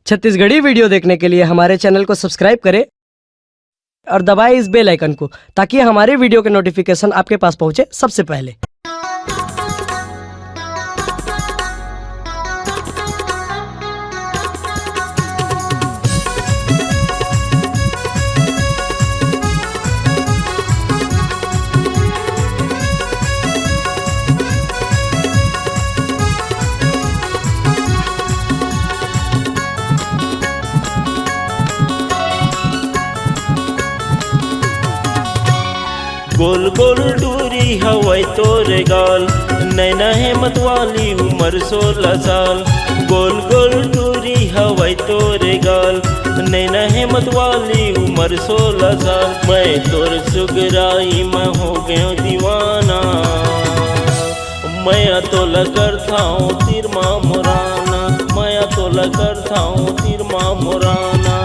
Chhattisgarhi video देखने के लिए हमारे चैनल को सब्सक्राइब करें और दबाएं इस बेल आइकन को ताकि हमारे वीडियो के नोटिफिकेशन आपके पास पहुंचे सबसे पहले। गोल गोल डूरी हवाई तोरे गाल, नैना है मतवाली उम्र 16 साल। गोल गोल डूरी हवाई तोरे गाल, नैना है मतवाली उम्र 16 साल। मैं तोर सुगराई में हो गया दीवाना, मैं तोला करता हूँ तिरमा मुराना, मैं तोला करता हूँ तिरमा मुराना।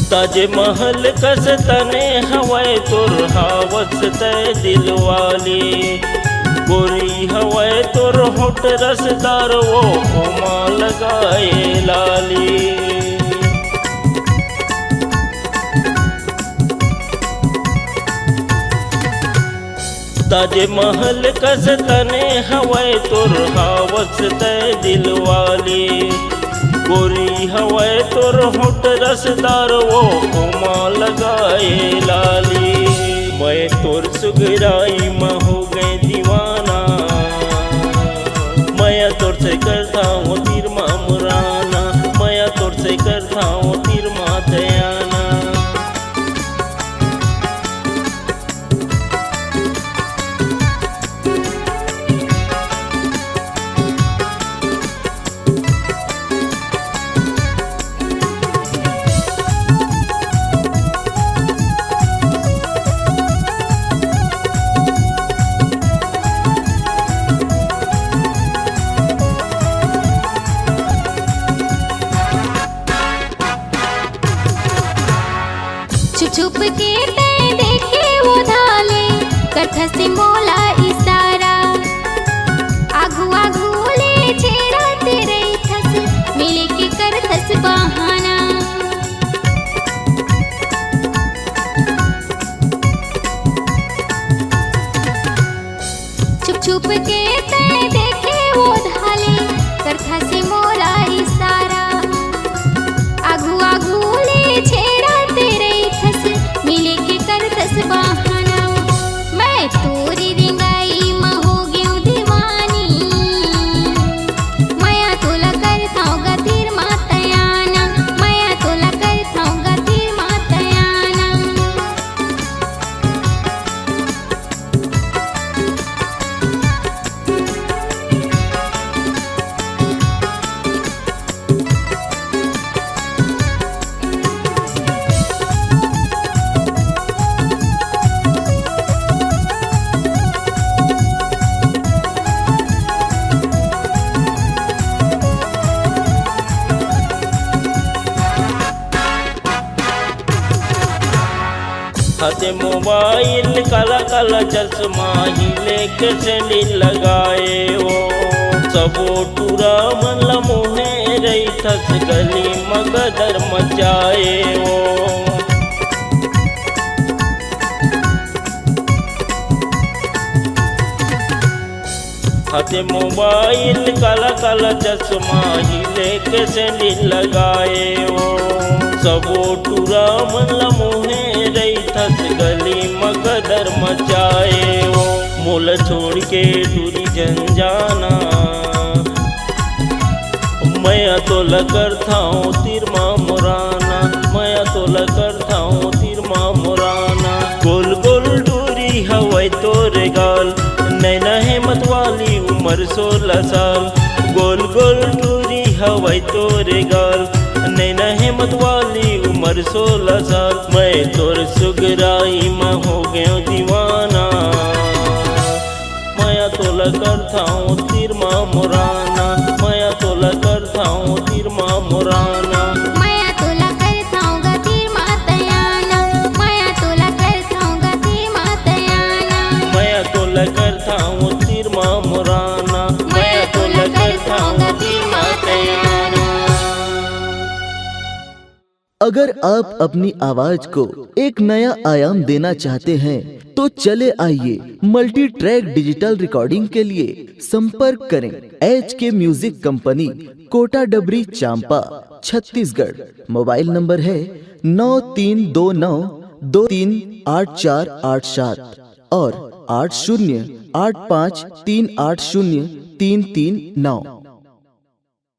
ताज महल कस तने हवाए तोर हावस तय दिलवाली। गोरी हवाए तोर होठ रसदार वो ओमा लगाए लाली। ताज महल कस तने हवाए तोर हावस तय दिलवाली। गोरी हवाए तोर होठ रसदार वो ओमा लगाए लाली। मैं तोर सुगराई में हो गए दीवाना, मैं तोर से करता हूँ तिरमा मुराना, मैं तोर से करता हूँ तिरमा दयाना। छुप के ते देखे वो धाले, कथा से मोला इशारा। आगू आगू ले छेड़ा तेरे थस, मिले के कर थस बहाना। छुप छुप के ते देखे वो धाले, कथा से मोला इशारा। आगू आगू ले छेड़ा मिले के कर दस बहाना। मैं तोरी रिंगाई में हो गई दीवानी, मैं तोला करता हूँ गतिर मातयाना, मैं तोला करता हूँ गतिर मातयाना। हाथे मोबाइल काला काला चश्मा ही लेके सैंडल लगाए वो। सबो टूरा मन मुहे रही थस गली मगदर मचाए वो। हाथे मोबाइल काला काला चश्मा ही लेके सैंडल लगाए वो। सबो टूरा मन मुहे रही थस गली छोड़ के टूरी जन जाना। मैं तो करता हूँ तिरमा मुराना, मैं तो करता हूँ तिरमा मुराना। गोल गोल टूरी हवाई तोरे गाल, नैना है मतवाली उम्र 16 साल। गोल गोल टूरी हवाई तोरे गाल, नैना है मतवाली उम्र 16 साल। मैं तोर सुगराई में हो गयो दीवाना, मैं तो करता हूँ तिरमा मुराना, मैं तो करता हूँ तिरमा मुराना। माया तोला करता हूँ गा तीर मातयाना, माया तोला करता हूँ गा तीर मातयाना। मैं तो करता हूँ तिरमा मुराना, मैं तो करता हूँ तिरमा तयाना। अगर आप अपनी आवाज को एक नया आयाम देना चाहते हैं तो चले आइए मल्टी ट्रैक डिजिटल रिकॉर्डिंग के लिए संपर्क करें HK म्यूजिक कंपनी, कोटा डबरी, चांपा, छत्तीसगढ़। मोबाइल नंबर है 9329238487 और 8085380339।